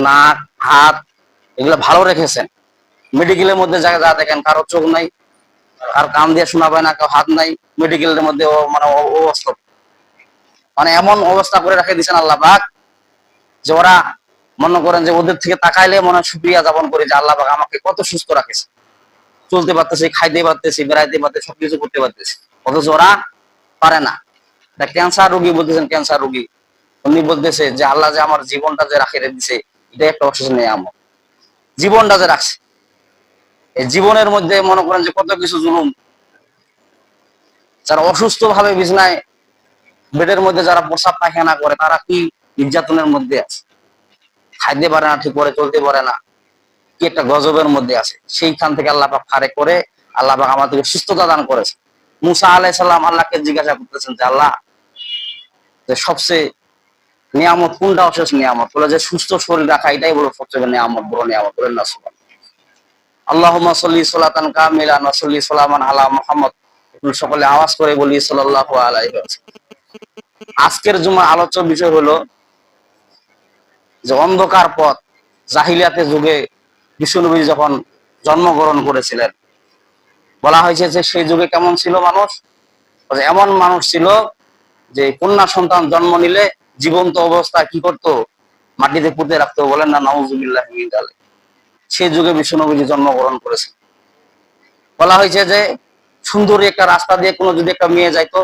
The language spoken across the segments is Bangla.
নাক, হাত এগুলো ভালো রেখেছেন। মেডিকেলের মধ্যে যা যা দেখেন, কারো চোখ নাই, কার কান দিয়ে শোনা পায় না, কারো হাত নাই, মেডিকেলের মধ্যে মানে অবস্থা, মানে এমন অবস্থা করে রেখে দিয়েছেন আল্লাহ পাক যে ওরা মনে করেন যে ওদের থেকে তাকাইলে মনে হয় শুকরিয়া যাপন করে যে আল্লাহ পাক আমাকে কত সুস্থ রাখেছে, চলতে পারতেছি, খাইতে পারতেছি, বেড়াইতে পারতেছি, সবকিছু করতে পারতেছি, অথচ ওরা পারে না। ক্যান্সার রোগী বলতেছেন, ক্যান্সার রোগী উনি বলতেছে যে আল্লাহ যে আমার জীবনটা যে রাখে দিছে, এটা একটা অসুস্থ নিয়ামত। জীবনটা যে রাখছে, এই জীবনের মধ্যে মনে করেন যে কত কিছু জুলুম। যারা অসুস্থ ভাবে বিছনায় বেডের মধ্যে যারা প্রসাব পায়খানা করে, তারা কি নির্যাতনের মধ্যে আছে, খাইতে পারে না, ঠিক করে চলতে পারে না, কি একটা গজবের মধ্যে আছে। সেইখান থেকে আল্লাহ পাক ফারেক করে আল্লাহ পাক আমাদেরকে সুস্থতা দান করেছে। মুসা আলাইহিস সালাম আল্লাহকে জিজ্ঞাসা করতেছেন যে আল্লাহ, যে সবচেয়ে নিয়ামত কোনটা? অশেষ নিয়ামত বলে যে সুস্থ শরীর রাখা, এটাই বলো সবচেয়ে নিয়ামত, বড় নিয়ামত। বলেন না সুবহান। আল্লাহুম্মা সাল্লি সালাতান কামিলান ওয়া সাল্লি সালামান আলা মুহাম্মদ। সকলে আওয়াজ করে বলি সাল্লাল্লাহু আলাইহি ওয়াসাল্লাম। আজকের জুমার আলোচ্য বিষয় হলো যে অন্ধকার পথ। জাহিলিয়াতের যুগে বিশ্বনবী যখন জন্মগ্রহণ করেছিলেন, বলা হয়েছে যে সেই যুগে কেমন ছিল মানুষ? এমন মানুষ ছিল যে কন্যা সন্তান জন্ম নিলে জীবন্ত অবস্থায় কি করতো? মাটিতে পুঁতে রাখতো। বলেন না নাউজুবিল্লাহ মিন যালিক। সেই যুগে বিশ্বনবী জন্মগ্রহণ করেছে। বলা হয়েছে যে সুন্দরী একটা রাস্তা দিয়ে কোনো যদি একটা মেয়ে যাইতো,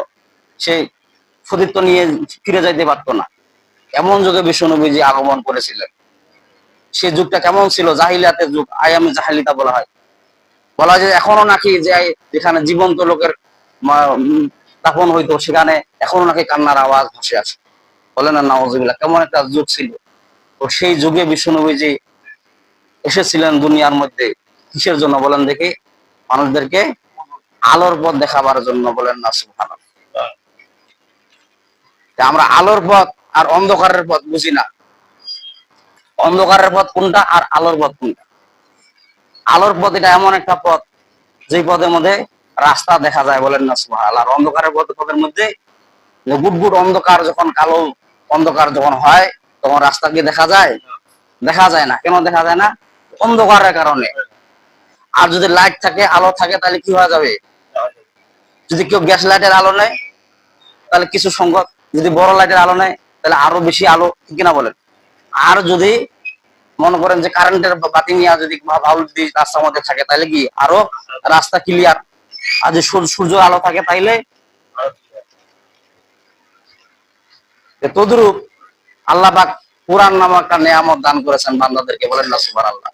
সে সতীত্ব নিয়ে ফিরে যাইতে পারতো না। এমন যুগে বিশ্বনবীজি আগমন করেছিলেন। সেই যুগটা কেমন ছিল? জাহিলিয়াতের যুগ, আয়ামে জাহিলিয়া বলা হয়। বলা হয় যে এখনো নাকি যে যেখানে জীবন্ত লোকের দাফন হইতো, সেখানে এখনো নাকি কান্নার আওয়াজ ভাসে আছে। বলেন না নাউজুবিল্লাহ। কেমন একটা যুগ ছিল। তো সেই যুগে বিশ্বনবীজি এসেছিলেন দুনিয়ার মধ্যে কিসের জন্য বলেন দেখি? মানুষদেরকে আলোর পথ দেখাবার জন্য। বলেন না সুবহানাল্লাহ। আমরা আলোর পথ আর অন্ধকারের পথ বুঝি না। অন্ধকারের পথ কোনটা আর আলোর পথ কোনটা? আলোর পথ এটা এমন একটা পথ যে পথের মধ্যে রাস্তা দেখা যায়। বলেন না সুবহানাল্লাহ। আর অন্ধকারের পথের মধ্যে গুটগুট অন্ধকার, যখন কালো অন্ধকার যখন হয়, তখন রাস্তা কি দেখা যায়? দেখা যায় না। কেন দেখা যায় না? অন্ধকারের কারণে। আর যদি লাইট থাকে, আলো থাকে, তাহলে কি হয়ে যাবে? যদি কেউ গ্যাস লাইটের আলো নেয় তাহলে কিছু সংখ্যক, যদি বড় লাইটের আলো নেয় তাহলে আরো বেশি আলো, ঠিক কিনা বলেন? আর যদি মনে করেন যে কারেন্টের বাতি নিয়ে যদি বাউল যদি রাস্তার মধ্যে থাকে, তাহলে কি আরো রাস্তা ক্লিয়ার। আর যদি সূর্য আলো থাকে তাইলে তদ্রুপ আল্লাহ পাক কোরআন নামক একটা নিয়ামত দান করেছেন বান্দাদেরকে। বলেন না সুবহানাল্লাহ।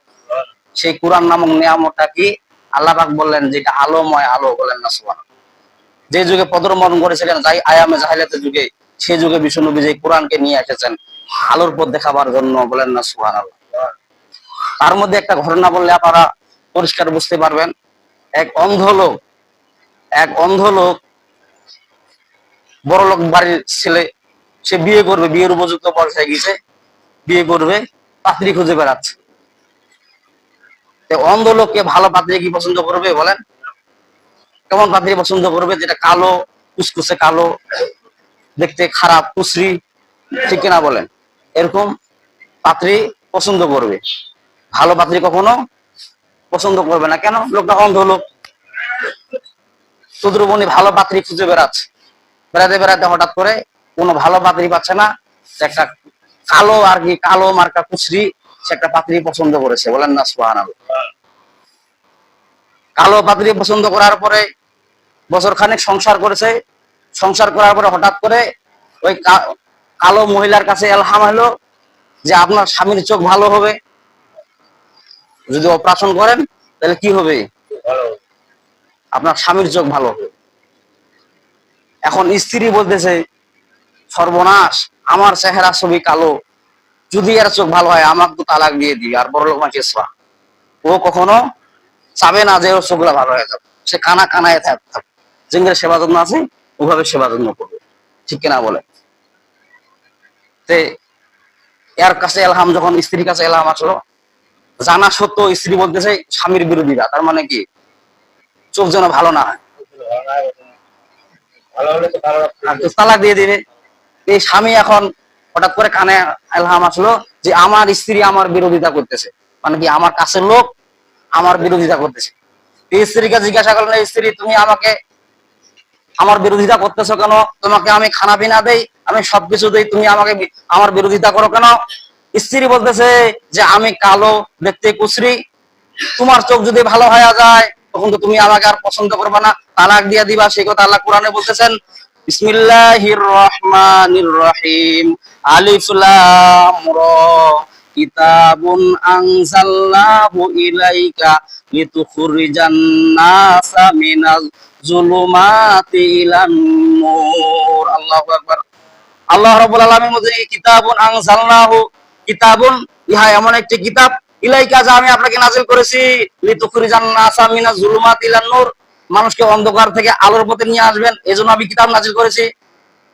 সেই কোরআন নামক নিয়ামতটা কি? আল্লাহ পাক বললেন যেটা আলোময় আলো। বলেন না সুবহানাল্লাহ। যে যুগে পদমর্পণ করেছিলেন, যাই আয়ামে জাহিলিয়াতের যুগে, সেই যুগে বিশ্বনবী যে কোরআনকে নিয়ে এসেছেন আলোর পথ দেখাবার জন্য। বলেন না সুবহানাল্লাহ। তার মধ্যে একটা ঘটনা বললে আপনারা পরিষ্কার বুঝতে পারবেন। এক অন্ধ লোক বড় লোক বাড়ির ছেলে, সে বিয়ে করবে, বিয়ের উপযুক্ত বয়স হয়ে গেছে, বিয়ে করবে, পাত্রী খুঁজে বেড়াচ্ছে। অন্ধ লোককে ভালো পাত্রী কি পছন্দ করবে বলেন? কেমন পাত্রী পছন্দ করবে? যেটা কালো, কুচকুচে কালো, দেখতে খারাপ, কুচরি, ঠিক কিনা বলেন? এরকম পাত্রী পছন্দ করবে। ভালো পাত্রী কখনো পছন্দ করবে না। কেন? লোকটা অন্ধ লোক। সুদ্রবনী ভালো পাত্রী খুঁজে বেড়াচ্ছে, বেড়াতে বেড়াতে হঠাৎ করে কোনো ভালো পাত্রী পাচ্ছে না। একটা কালো আর কি, কালো মার্কা কুচরি, সে একটা পাত্রী পছন্দ করেছে। বলেন না সুবহানাল্লাহ। কালো পাত্রী পছন্দ করার পরে বছর খানেক সংসার করেছে। সংসার করার পরে হঠাৎ করে ওই কালো মহিলার কাছে এলহাম হলো যে আপনার স্বামীর চোখ ভালো হবে, যদি অপারেশন করেন তাহলে কি হবে? আপনার স্বামীর চোখ ভালো হবে। এখন স্ত্রী বলতেছে সর্বনাশ, আমার চেহারা ছবি কালো, যদি এর চোখ ভালো হয় আমার তো তালাক দিয়ে দিবি। আর বড় লোক মানুষ ও কখনো চাবে না যে ওর চোখগুলা ভালো হয়ে যাবে। সে কানা কানায় থাকবে, যেগুলো সেবা যত্ন আছে ওভাবে সেবা যত্ন করবে, ঠিক কিনা বলে? এর কাছে এলহাম, যখন স্ত্রীর কাছে এলহাম আসলো, জানা সত্য স্ত্রী বলতেছে স্বামীর বিরোধীরা, তার মানে কি চোখ যেন ভালো না হয়, তালাক দিয়ে দিবে। এই স্বামী এখন হঠাৎ করে কানে এলহাম আসলো যে আমার স্ত্রী আমার বিরোধিতা করতেছে, মানে কি আমার কাছের লোক আমার বিরোধিতা করতেছে। স্ত্রীকে জিজ্ঞাসা করলেন, স্ত্রী তুমি আমাকে আমার বিরোধিতা করতেছো কেন? তোমাকে আমি খানা পিনা দেই, আমি সবকিছু দেই, তুমি আমাকে আমার বিরোধিতা করো কেন? স্ত্রী বলতেছে যে আমি কালো, দেখতে কুচরি, তোমার চোখ যদি ভালো হয়ে যায় তখন তো তুমি আমাকে আর পছন্দ করবে না, তালাক দিয়ে দিবা। সেই কথা আল্লাহ কোরআনে বলতেছেন, বিসমিল্লাহির রহমানির রহিম, আলিফ লাম রা, কিতাবুন আনজালনাহু ইলাইকা লিতুখরিজান নাসা মিনাজ জুলুমাতি ইলান নূর। আল্লাহু আকবার। আল্লাহ রাব্বুল আলামিন বলেন, কিতাবুন আনজালনাহু, কিতাবুন ইহা এমন একটি কিতাব, ইলাইকা যা আমি আপনাকে নাযিল করেছি, লিতুখরিজান নাসা মিনাজ জুলুমাতি ইলান নূর, মানুষকে অন্ধকার থেকে আলোর পথে নিয়ে আসবেন, এজন্য আমি কিতাব নাযিল করেছি।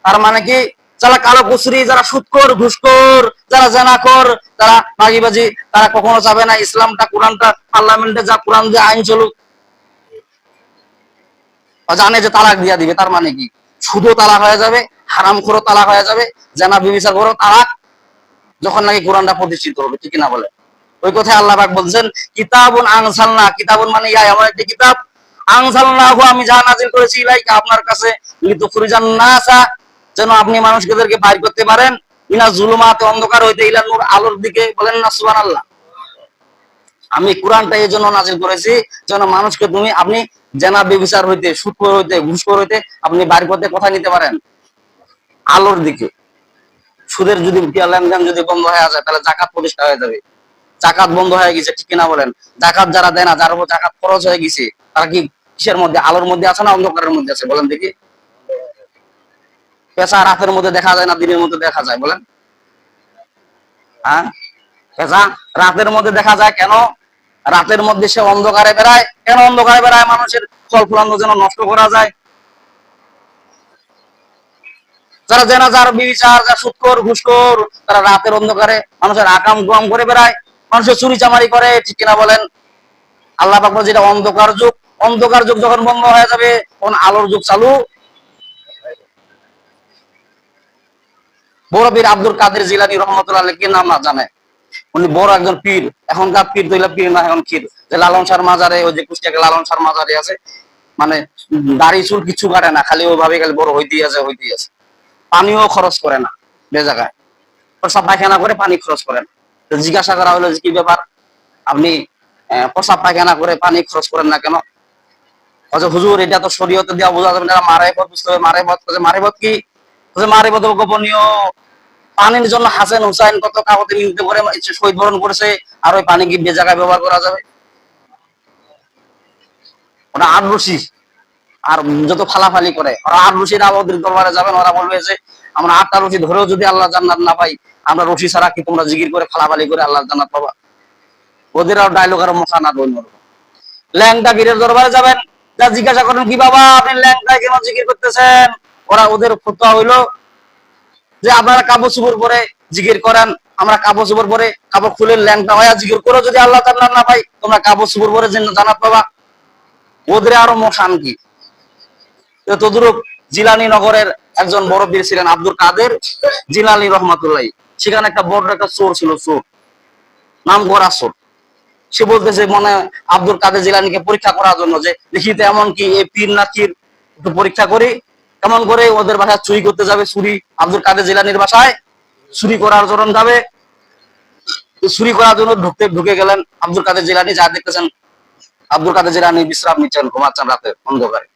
তার মানে কি, যারা কালো কুচরি, যারা সুদখোর, ঘুষখোর, যারা জেনাখোর, যারা বাগিবাজি, তারা কখনো চাবে না ইসলামটা, কোরআনটা, পার্লামেন্টে যা কোরআন দিয়ে আইন চলুক। জানে যে তালাক দিয়া দিবে, তার মানে কি সুদও তালাক হয়ে যাবে, হারামখোরও তালাক হয়ে যাবে, জানা ব্যভিচার করো তালাক, যখন নাকি কোরআনটা প্রতিষ্ঠিত হবে, ঠিক না বলে? ওই কথায় আল্লাহ পাক বলছেন, কিতাবুন আনজালনা, কিতাবুন মানে ইয়া এমন একটি কিতাব, আনজালনাহু আমি যা নাযিল করেছি, ইলাইকা আপনার কাছে, লিতুখরিজান নাসা যেন আপনি মানুষদেরকে বাইর করতে পারেন, মিনাজ জুলুমাতি অন্ধকার হইতে, ইলান নূর আলোর দিকে। বলেন না সুবহানাল্লাহ। আমি কোরআনটা এই জন্য নাযিল করেছি যেন মানুষকে আপনি জেনা ব্যভিচার হইতে, সুদখোর হইতে, ঘুষখোর হইতে আপনি বাইর করতে কোথায় নিতে পারেন? আলোর দিকে। সুদের যদি লেনদেন যদি বন্ধ হয়ে যায় তাহলে জাকাত প্রতিষ্ঠা হয়ে যাবে। জাকাত বন্ধ হয়ে গেছে, ঠিক কিনা বলেন? জাকাত যারা দেয় না, যার উপর জাকাত খরচ হয়ে গেছে, তারা কি কিসের মধ্যে, আলোর মধ্যে আছে না অন্ধকারের মধ্যে আছে? বলেন দেখি। পেশা রাতের মধ্যে দেখা যায় না দিনের মধ্যে দেখা যায়? বলেন। হ্যাঁ, পেশা রাতের মধ্যে দেখা যায় কেন? রাতের মধ্যে সে অন্ধকারে বেড়ায়। কেন অন্ধকারে বেড়ায়? মানুষের ফল ফলান্ত যেন নষ্ট করা যায়। যারা জেনা, যার বিচার, যারা সুদখোর, ঘুষখোর, তারা রাতের অন্ধকারে মানুষের আকাম গুয়াম করে বেড়ায়, মানুষের চুরি চামারি করে, ঠিক কিনা বলেন? আল্লাহ পাক বলে, যেটা অন্ধকার যুগ, অন্ধকার যুগ যখন বন্ধ হয়ে যাবে তখন আলোর যুগ চালু। বড় পীর আব্দুল কাদের জিলানী রহমতুল্লাহ আলাইহি, কি নাম না জানে? উনি বড় একজন পীর। এখনকার পীর তো পীর না, এখন ক্ষীর। যে লালন শাহর মাজারে, ওই যে কুষ্টিয়া লালন শাহর মাজারে আছে, মানে দাড়ি চুল কিছু কাটে না, খালি ওইভাবে খালি বড় হইতেই আছে, হইতেই আছে। পানিও খরচ করে না বে জায়গায়, প্রসাব পায়খানা করে পানি খরচ করেন। তো জিজ্ঞাসা করা হলো যে কি ব্যাপার, আপনি প্রসাব পায়খানা করে পানি খরচ করেন না কেন? হুজুর এটা তো শরীয়তে দেওয়া বোঝা যাবে না, মারাইবত বুঝতে হবে। মারাইবত, মারাইবত কি? মারাইবত গোপনীয়। পানির জন্য হাসান হুসাইন কত কাগজে মিনতি করে শহীদ বরণ করেছে, আর ওই পানি কি বে জায়গায় ব্যবহার করা যাবে? ওটা আট রশি, আর যত ফালাফালি করে ওরা আট রশিরা ওদের দরবারে যাবেন, ওরা বলবে যে আমরা 8টা রশি ধরেও যদি আল্লাহ জান্নাত না পাই, আমরা রশি ছাড়া কি তোমরা জিকির করে ফালাফালি করে আল্লাহ জান্নাত পাবা? ওদের আর ডায়লগ আর মশা না বলবো। ল্যাংটা পীরের দরবারে যাবেন, যা জিজ্ঞাসা করেন, কি বাবা আপনি ল্যাংটায় কেন জিকির করতেছেন? ওদের ফতোয়া হইলো যে আপনারা কাপড় চোপড় পরে জিকির করেন, আমরা কাপড় চোপড় পরে, কাপড় খুলে ল্যাংটা হয়ে জিকির করো, যদি আল্লাহ জান্নাত না পাই, তোমরা কাপড় চোপড় পরে জান্নাত পাবা। ওদের আরো মশান কি? তদুরূপ জিলানী নগরের একজন বড় পীর ছিলেন আব্দুল কাদের জিলানী রহমাতুল্লাহ। সেখানে একটা বড় একটা চোর ছিল, চোর, নাম করা চোর। সে বলতেছে মনে আব্দুল কাদের জিলানীকে পরীক্ষা করার জন্য যে দেখি তো এমন কি এই পীর না পীর, একটু পরীক্ষা করি। কেমন করে ওদের বাসায় চুরি করতে যাবে, চুরি আব্দুল কাদের জিলানীর বাসায় চুরি করার জন্য যাবে। চুরি করার জন্য ঢুকে গেলেন আব্দুল কাদের জিলানী। যা দেখতেছেন আব্দুল কাদের জিলানী বিশ্রাম নিচ্ছেন, ঘুমাচ্ছেন রাতে অন্ধকারে।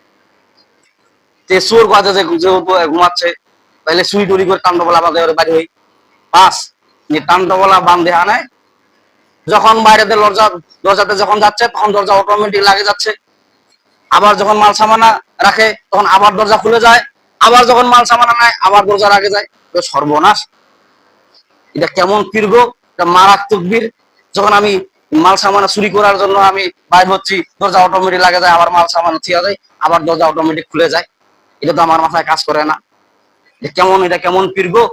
চোর কাজে যেহেতু ঘুমাচ্ছে, তাহলে চুরি টুরি করে তাণ্ডবলা বাঁধে বাড়ি হই। বাস তাণ্ডবলা বান্ধে আনে, যখন বাইরেতে দরজাতে যখন যাচ্ছে তখন দরজা অটোমেটিক লাগে যাচ্ছে। আবার যখন মাল সামানা রাখে তখন আবার দরজা খুলে যায়, আবার যখন মাল সামানা নেয় আবার দরজা রাখে যায়। তো সর্বনাশ, এটা কেমন পীর গো? এটা মারাত্মক পীর। যখন আমি মাল সামানা চুরি করার জন্য আমি বাইর হচ্ছি, দরজা অটোমেটিক লাগে যায়, আবার মাল সামানা থিয়া যায়, আবার দরজা অটোমেটিক খুলে যায়। এটা তো আমার মাথায় কাজ করে না। এটা কেমন পীর গো?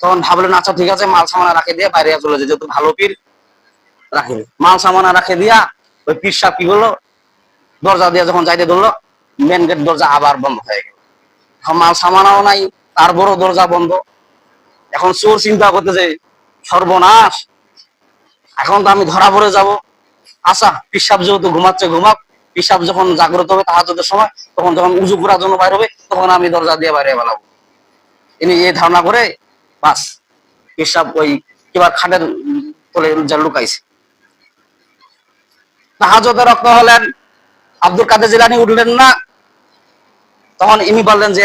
তখন ভাবলেন আচ্ছা ঠিক আছে, মাল সামানা রাখে দিয়ে বাইরে চলে যায়, যেহেতু ভালো পীর রাখে। মাল সামানা রাখে দিয়া ওই পীর সাহেব কি হলো, দরজা দিয়ে যখন যাইতে ধরলো, মেন গেট দরজা আবার বন্ধ হয়ে গেল। এখন মাল সামানাও নাই, তার বড় দরজা বন্ধ। এখন চোর চিন্তা করতেছে সর্বনাশ। এখন তো আমি ধরা পড়ে যাব। আচ্ছা, পিসাব যেহেতু ঘুমাচ্ছে ঘুমাক, পিসাব যখন জাগ্রত হবে তাহাজ্জুদের সময়, তখন যখন উজু করার জন্য বাইর হবে, তখন আমি দরজা দিয়ে বাইরে বেলাবো। ইনি এই ধারণা করে বাস পিসাব ওই কিবা খাটের তলে যা লুকাইছে। তাহাজ্জুদে রক্ত হলেন, আব্দুল কাদের জিলানী উঠলেন না। তখন ইনি বললেন যে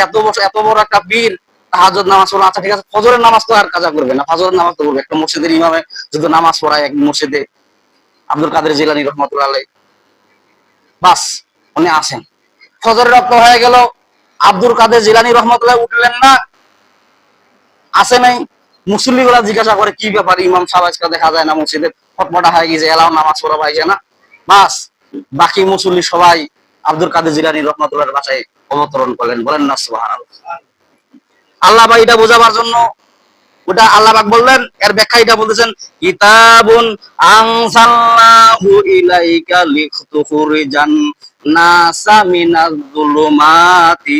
এত বড় একটা বীর, তাহাজ্জুদ নামাজ পড়া, আচ্ছা ঠিক আছে, ফজরের নামাজ তো আর কাজা করবে না, ফজরের নামাজ তো করবে। একটা মসজিদের ইমামে যদি নামাজ পড়ায় এক মসজিদে, আব্দুল কাদের জিলানী রহমতুল্লাহ আলাইহি, বাস উনি আসেন। ফজরের রক্ত হয়ে গেল, আব্দুল কাদের জিলানী রহমতুল্লাহ উঠলেন না, আসে নাই। মুসল্লি গুলা জিজ্ঞাসা করে কি ব্যাপার, ইমাম সাহেব আজকে দেখা যায় না মসজিদে, ফটফটা হয়ে গেছে, এলাও নামাজ পড়া পাইছে না। বাস বাকি মুসল্লি সবাই আব্দুল কাদের জিলানী রহমতুল্লাহর বাসায় অবতরণ করলেন। বলেন না সুবহানাল্লাহ। আল্লাহ ভাই এটা বোঝাবার জন্য ওটা আল্লাহ পাক বললেন, এর ব্যাখ্যা এটা বলতেছেন, কিতাবুন আনসালনাহু ইলাইকা লিতুখরিজান নাসা মিনাজ যুলুমাতি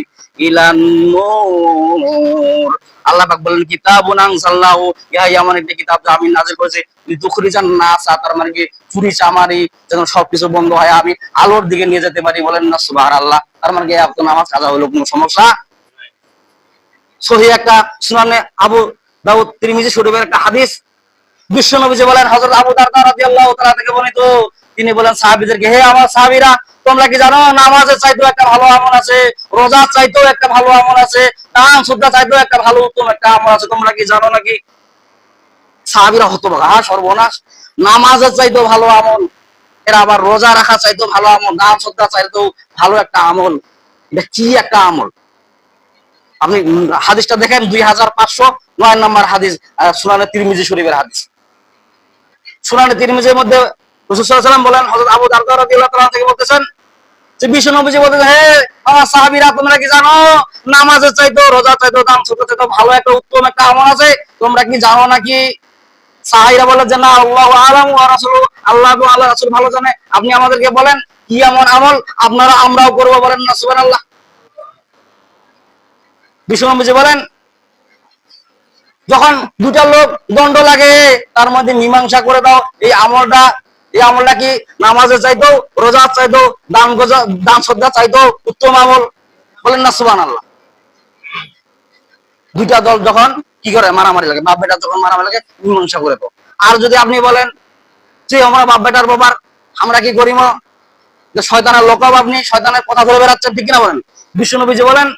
ইলান নূর। আল্লাহ পাক বলেন কিতাবুন আনসালনাহু, ইয়া এমন একটা কিতাব যা আমি নাযিল করেছি, লিতুখরিজান নাসা, তার মানে কি চুরি চামারি যেন সবকিছু বন্ধ হয়, আমি আলোর দিকে নিয়ে যেতে পারি। বলেন না সুবহানাল্লাহ। তার মানে কি আপনার নামাজ কাজা হলো কোনো সমস্যা? সহিহ একটা সুনানে আবু দাউদ তিরমিজি শরীফের একটা হাদিস, বিশ্ব নবীজি বলেন, হযরত আবু দারদা রাদিয়াল্লাহু তাআলা থেকে বর্ণিত, তিনি বলেন সাহাবীদেরকে, হে আমার সাহাবীরা, তোমরা কি জানো নামাজের চাইতেও একটা ভালো আমল আছে, রোজার চাইতেও একটা ভালো আমল আছে, দান সুদা চাইতেও একটা ভালো উত্তম একটা আমল আছে, তোমরা কি জানো নাকি? সাহাবীরা হতবাক, সর্বনাশ, নামাজের চাইতেও ভালো আমল, এরা আবার রোজা রাখা চাইতেও ভালো আমল, দান সুদা চাইতেও ভালো একটা আমল, এটা কি একটা আমল? আপনি হাদিসটা দেখেন, 2509 নম্বর হাদিস, সুনানে তিরমিজি শরীফের হাদিস। সুনানে তিরমিজির মধ্যে রাসূল সাল্লাল্লাহু আলাইহি ওয়াসাল্লাম বলেন, হযরত আবু দারদা রাদিয়াল্লাহু তাআলা থেকে বলতেছেন যে বিশ্ব নবীজি বলতেছেন, হে আমার সাহাবীরা, তোমরা কি জানো নামাজের চাইতেও রোজার চাইতেও দান সুদের চাইতেও ভালো একটা উত্তম একটা আমল আছে, তোমরা কি জানো নাকি? সাহাবীরা বলে যে না, আল্লাহু আ'লামু ওয়া রাসূলুহু, আল্লাহ এবং আল্লাহর রাসূল ভালো জানে, আপনি আমাদেরকে বলেন কি এমন আমল আমরাও করব। বলেন না সুবহানাল্লাহ। বিশ্ব নবীজি বলেন, যখন দুটা লোক দ্বন্দ্ব লাগে, তার মধ্যে মীমাংসা করে দাও। এই আমলটা কি নামাজের চাইতেও রোজার চাইতেও দান শ্রদ্ধা চাইতেও উত্তম আমল। বলেন না সুবহানাল্লাহ। দুইটা দল যখন কি করে মারামারি লাগে, বাপ বেটা যখন মারামারি লাগে, মীমাংসা করে দাও। আর যদি আপনি বলেন যে আমরা বাপ বেটার ব্যাপার, আমরা কি করিম, যে শয়তানের লোক, আপনি শয়তানের কথা ধরে বেড়াচ্ছেন, ঠিক কিনা বলেন? বিশ্বনবী বলেন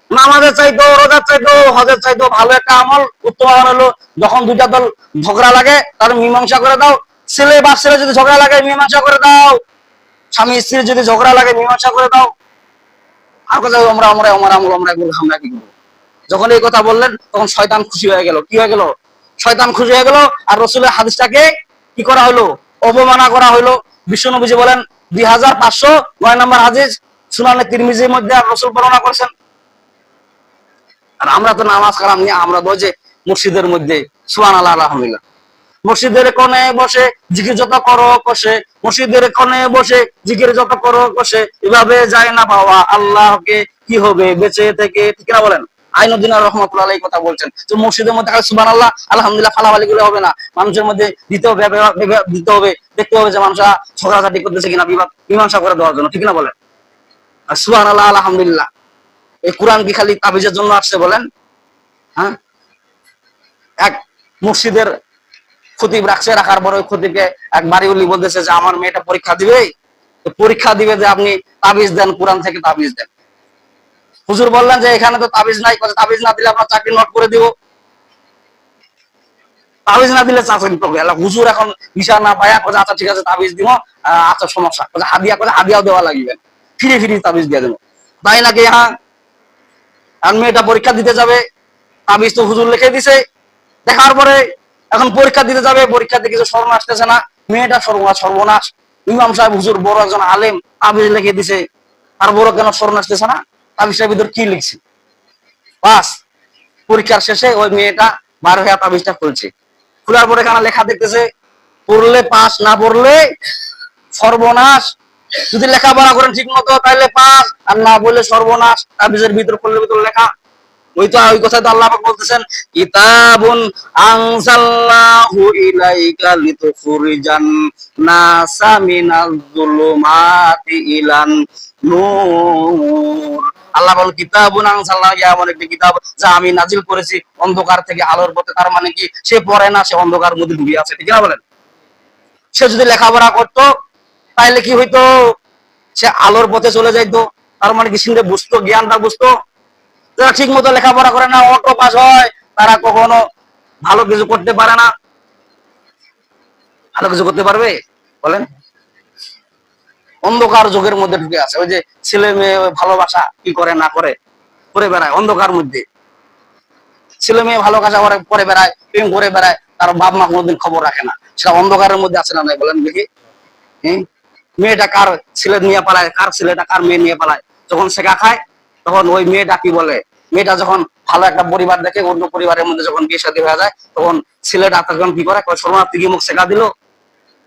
নামাজের চাইতো রোজার চাইতো হজের চাইতো ভালো একটা আমল, উত্তম আমল হলো যখন দুইটা দল ঝগড়া লাগে তাহলে মীমাংসা করে দাও। ছেলে বাপ ছেলে যদি ঝগড়া লাগে মীমাংসা করে দাও, স্বামী স্ত্রী যদি ঝগড়া লাগে মীমাংসা করে দাও। আর কথা আমরা আমরা আমার আমল আমরা কি করবো? যখন এই কথা বললেন তখন শয়তান খুশি হয়ে গেল। কি হয়ে গেল? শয়তান খুশি হয়ে গেল। আর রসুলের হাদিসটাকে কি করা হলো? অবমাননা করা হলো। বিশ্বনবী বলেন 2509 নম্বর হাদিস, সুনানে তিরমিজির মধ্যে রসুল বর্ণনা করেছেন। আর আমরা তো নামাজ কালাম নিয়ে আমরা বলছি মসজিদের মধ্যে সুবহানাল্লাহ আলহামদুলিল্লাহ, মসজিদের কোণে বসে জিকির যত করো কষে, মসজিদের কোণে বসে জিকির যত করো কষে, এভাবে যায় না পাওয়া আল্লাহকে, কি হবে বেঁচে থেকে, ঠিক না বলেন? আইনুদ্দিন রহমতুল্লাহ আলাইহি কথা বলছেন যে মসজিদের মধ্যে খালি সুবহানাল্লাহ আলহামদুলিল্লাহ ফালাফালি গুলো হবে না, মানুষের মধ্যে দিতে হবে, দেখতে হবে যে মানুষরা ঝগড়াঝাটি করতেছে কিনা, মীমাংসা করে দেওয়ার জন্য, ঠিক না বলেন? আর সুবহানাল্লাহ আলহামদুলিল্লাহ, এই কোরআন কি খালি তাবিজের জন্য আসছে বলেন? হ্যাঁ, এক মসজিদের খতিব রাখছে, রাখার পরে ওই খতিবকে এক বাড়িওয়ালি বলতেছে যে আমার মেয়েটা পরীক্ষা দিবে, পরীক্ষা দিবে যে আপনি তাবিজ দেন, কোরআন থেকে তাবিজ দেন। হুজুর বললেন যে এখানে তো তাবিজ নাই, তাবিজ না দিলে আপনার চাকরি নোট করে দিব। তাবিজ না দিলে চাকরি করবে। হুজুর এখন ভিসা না পায়া কথা, আচ্ছা ঠিক আছে তাবিজ দিব, আচ্ছা সমস্যা হাদিয়াও দেওয়া লাগবে, ফিরে তাবিজ দিয়ে দেবো, তাই নাকি? হ্যাঁ। আর মেয়েটা পরীক্ষা দিতে যাবে, তাবিজ তো হুজুর লিখে দিছে, দেখার পরে এখন পরীক্ষা দিতে যাবে, পরীক্ষাতে কিছু স্মরণ আসতেছে না, মেয়েটা সর্বনাশ। ইমাম সাহেব হুজুর বড় একজন আলেম, তাবিজ লিখে দিছে, আর বড় কেন স্মরণ আসতেছে না, তাবিজটার ভিতর কি লিখছে? বাস পরীক্ষার শেষে ওই মেয়েটা বার হয়ে তাবিজটা খুলছে, খোলার পরে এখানে লেখা দেখতেছে পড়লে পাস, না পড়লে সর্বনাশ। যদি লেখাপড়া করেন ঠিক মতো তাহলে পাস, আর না বললে সর্বনাশ। তাবিজের ভিতর লেখা ওই কথা তো আল্লাহ পাক বলতেছেন, কিতাবুন আনজালনাহু ইলাইকা লিতুখরিজান নাসা মিনাজ যুলুমাতি ইলান নূর। আল্লাহ বলেন কিতাবুন আনজালনাহু, এমন একটি কিতাব যা আমি নাজিল করেছি অন্ধকার থেকে আলোর পথে। তার মানে কি, সে পড়ে না, সে অন্ধকার মধ্যে ডুবে আছে, ঠিক না বলেন? সে যদি লেখাপড়া করতো তাহলে কি হইতো, সে আলোর পথে চলে যাইতো। তার মানে কি, সে বুঝতো, জ্ঞানটা বুঝতো। যারা ঠিক মতো লেখাপড়া করে না, অটো পাস হয়, তারা কখনো ভালো কিছু করতে পারে না। ভালো কিছু করতে পারবে বলেন? অন্ধকার যুগের মধ্যে ঢুকে আছে। ওই যে ছেলে মেয়ে ভালোবাসা কি করে না করে, করে বেড়ায় অন্ধকার মধ্যে। ছেলে মেয়ে ভালোবাসা করে বেড়ায়, প্রেম করে বেড়ায়, তার বাপ মা কোনোদিন খবর রাখে না। সেটা অন্ধকারের মধ্যে আছে না নাই বলেন দেখি? মেয়েটা কার ছেলে নিয়ে পালায়, কার ছেলেটা কার মেয়ে নিয়ে পালায়। যখন শেখা খায় তখন ওই মেয়েটা কি বলে, মেয়েটা যখন ভালো একটা পরিবার দেখে, অন্য পরিবারের মধ্যে যখন বিয়ে শাদী হয়ে যায়, তখন ছেলেটা তখন কি করে, শর্মা তুই মুখ শেখা দিল।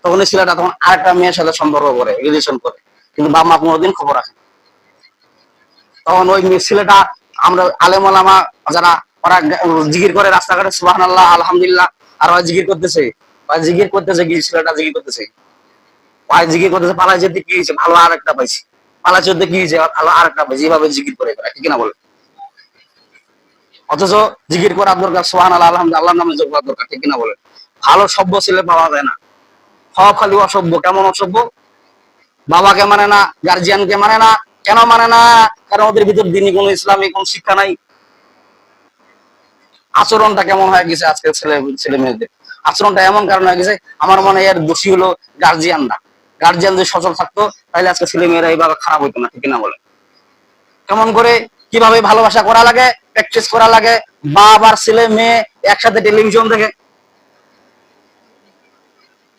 তখন ওই ছেলেটা তখন আরেকটা মেয়ের সাথে সম্পর্ক করে, রিলেশন করে, কিন্তু বাপ মা কোনোদিন খবর রাখে না। তখন ওই ছেলেটা, আমরা আলেম ওলামা যারা, ওরা জিকির করে রাস্তাঘাটে সুবহানাল্লাহ আলহামদুলিল্লাহ, আর ওই জিকির করতেছে, কি ছেলেটা জিকির করতেছে, জিকির করতেছে, পালায় যেতে কি হয়েছে, ভালো আর একটা পাইছি, পালা চলতে কি হয়েছে, ভালো আর একটা পাইছি, এভাবে জিকির করে, ঠিক কিনা বলে? অথচ জিকির করার দরকার, সুবহানাল্লাহ আলহামদুলিল্লাহ, আল্লাহর নামে যোগ করার দরকার, ঠিক কিনা বলে? ভালো সভ্য ছেলে পাওয়া যায় না, সব খালি অসভ্য। কেমন অসভ্য? বাবাকে মানে না, গার্জিয়ানকে মানে না। কেন মানে না? কারণ ওদের ভিতর দিনই কোন ইসলামী কোন শিক্ষা নাই। আচরণটা কেমন হয়ে গেছে আজকে ছেলে মেয়েদের, আচরণটা এমন কারণ হয়ে গেছে। আমার মনে হয় এর দোষী হলো গার্জিয়ানরা। গার্জিয়ান যদি সচল থাকতো তাহলে আজকে ছেলে মেয়েরা এইভাবে খারাপ হইতো না, ঠিক কিনা বলে? কেমন করে কিভাবে ভালোবাসা করা লাগে, প্র্যাকটিস করা লাগে। বাপ আর ছেলে মেয়ে একসাথে টেলিভিশন দেখে,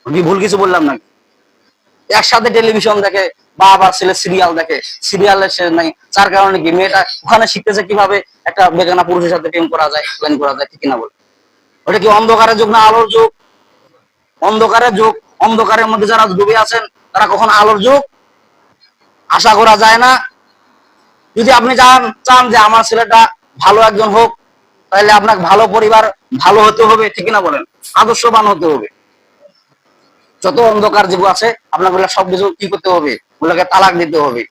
আমি ভুল কিছু বললাম নাকি? একসাথে টেলিভিশন দেখে, বাপ আর ছেলে সিরিয়াল দেখে, সিরিয়ালের শেষ নাই। যার কারণে কি, মেয়েটা ওখানে শিখতেছে কিভাবে একটা বেগানা পুরুষের সাথে প্রেম করা যায়, প্ল্যান করা যায়, ঠিক কিনা বলে? ওটা কি অন্ধকারের যুগ না আলোর যুগ? অন্ধকারের যুগ। অন্ধকারের মধ্যে যারা ডুবে আছেন তারা কখন আলোর যুগ আশা করা যায় না। যদি আপনি চান যে আমার ছেলেটা ভালো একজন হোক, তাহলে আপনাকে ভালো পরিবার, ভালো হতে হবে, ঠিক না বলেন? আদর্শবান হতে হবে। যত অন্ধকার যুগ আছে আপনাকে সবকিছু কি করতে হবে, ওগুলোকে তালাক দিতে হবে।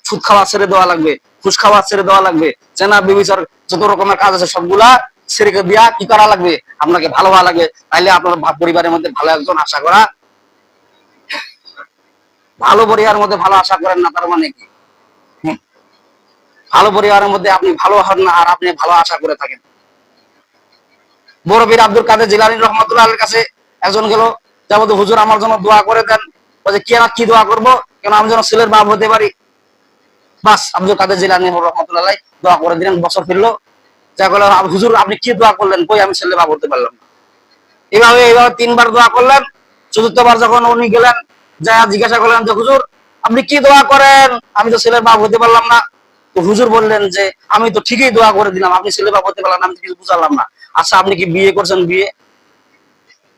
সুদ খাওয়া ছেড়ে দেওয়া লাগবে, ঘুষ খাওয়া ছেড়ে দেওয়া লাগবে, চেনা বিবিচার যত রকমের কাজ আছে সবগুলা ছেড়ে দিয়া কি করা লাগবে, আপনাকে ভালো হওয়া লাগবে। তাইলে আপনার পরিবারের মধ্যে ভালো একজন আশা করা। ভালো পরিবারের মধ্যে ভালো আশা করেন না, তার মানে কি? ভালো পরিবারের মধ্যে আপনি ভালো হন না, আর আপনি ভালো আশা করে থাকেন। বড় পীর আব্দুল কাদের জিলানী রহমাতুল্লাহ আলাইহির কাছে একজন গেল, যাবো হুজুর আমার জন্য দোয়া করে দেন। বলছে কি দোয়া করবো? কেন আমি যেন ছেলের বাপ হতে পারি। বাস, আব্দুল কাদের জিলানী রহমাতুল্লাহ দোয়া করে দিলেন। বছর ফিরলো, যা করলেন, হুজুর আপনি কি দোয়া করলেন? কই আমি ছেলের বাপ হতে পারলাম না। এইভাবে 3বার দোয়া করলেন। চতুর্থবার যখন উনি গেলেন, যা জিজ্ঞাসা করলেন যে হুজুর আপনি কি দোয়া করেন, আমি তো ছেলের বাপ হতে পারলাম না। তো হুজুর বললেন যে আমি তো ঠিকই দোয়া করে দিলাম, আপনি ছেলের বাপ হতে পারলাম না, আমি কিছু বুঝালাম না। আচ্ছা আপনি কি বিয়ে করছেন? বিয়ে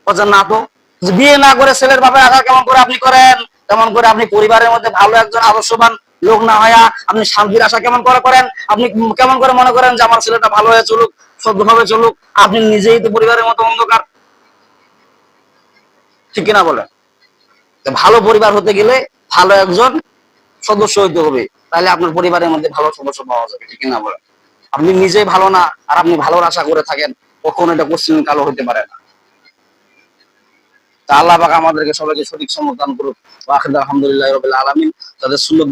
করছেন না তো? বিয়ে না করে ছেলের বাপের আশা কেমন করে আপনি করেন? তেমন করে আপনি পরিবারের মধ্যে ভালো একজন আদর্শবান লোক না হইয়া আপনি শান্তির আশা কেমন করে করেন? আপনি কেমন করে মনে করেন যে আমার ছেলেটা ভালো হয়ে চলুক, সভ্যভাবে চলুক? আপনি নিজেই তো পরিবারের মতো অন্ধকার, ঠিক কিনা বলে? ভালো পরিবার হতে গেলে ভালো একজন সদস্য হইতে হবে, তাহলে আপনার পরিবারের মধ্যে ভালো সদস্য পাওয়া যাবে, ঠিক কিনা বলে? আপনি নিজে ভালো না আর আপনি ভালোর আশা করে থাকেন, কখনো এটা কোশ্চিন কালো হতে পারে না। তা আল্লাহ পাক আমাদেরকে সবাইকে সঠিক সমর্থন করুক। আলহামদুলিল্লাহ রাব্বিল আলামিন। তাদের সুন্নাত